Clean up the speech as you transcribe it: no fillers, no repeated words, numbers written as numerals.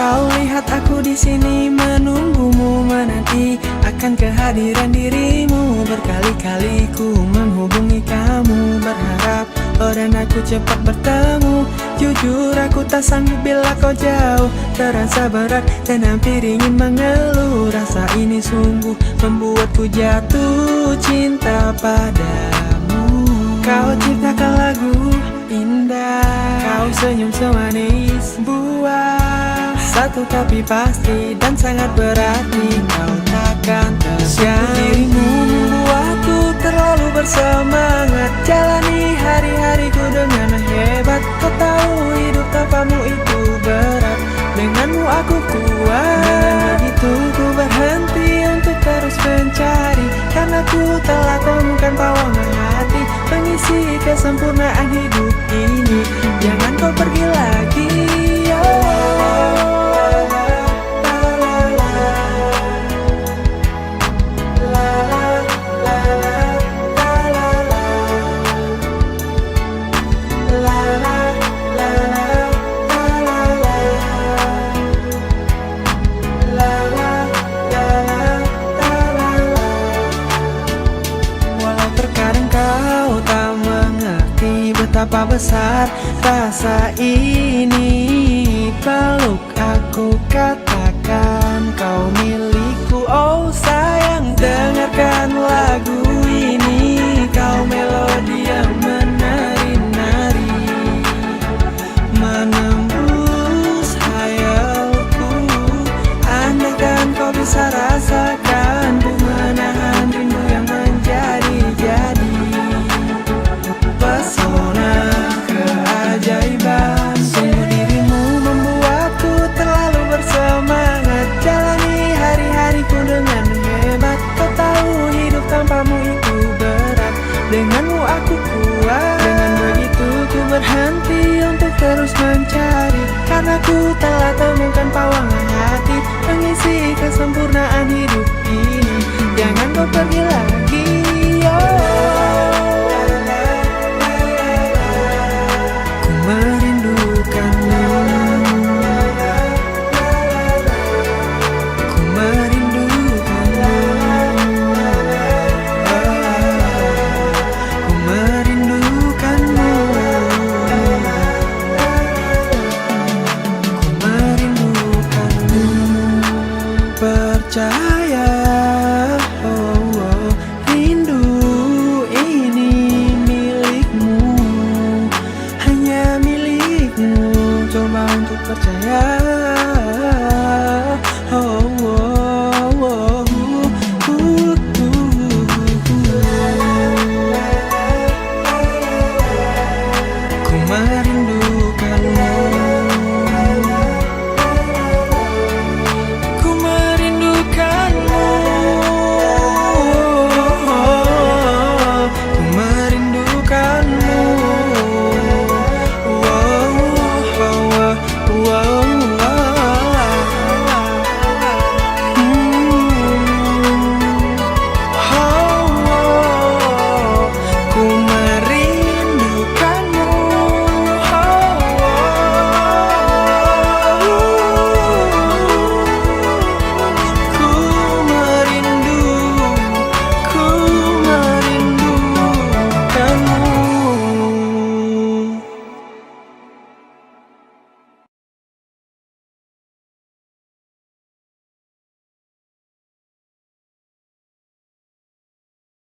Kau lihat aku di sini menunggumu, menanti akan kehadiran dirimu. Berkali-kali ku menghubungi kamu, berharap oh dan aku cepat bertemu. Jujur aku tak sanggup bila kau jauh, terasa berat dan hampir ingin mengeluh. Rasa ini sungguh membuatku jatuh cinta padamu. Kau ciptakan lagu indah, kau senyum semanis buah satu tapi pasti dan sangat berarti. Kau takkan tersiap, dirimu membuatku terlalu bersemangat. Jalani hari-hariku dengan hebat. Kau tahu hidup tanpamu itu berat, denganmu aku kuat. Dengan begitu ku berhenti untuk terus mencari, karena ku telah temukan pawangan hati mengisi kesempurnaan hidup ini. Jangan kau pergi lagi, betapa besar rasa ini. Peluk aku, katakan kau milikku. Oh sayang, dengarkan lagu ini. Kau melodi yang menari-nari, menembus hayalku. Andaikan kau bisa rasakan, ku menahan rindu yang menjadi-jadi. Pesona keajaiban, sungguh dirimu membuatku terlalu bersemangat. Jalani hari-hariku dengan hebat. Kau tahu hidup tanpamu itu berat, denganmu aku kuat. Dengan begitu ku berhenti untuk terus mencari, karena ku telah temukan pawangan hati mengisi kesempurnaan hidup ini. Jangan kau pergi lagi, percaya, rindu ini milikmu, hanya milikmu. Coba untuk percaya.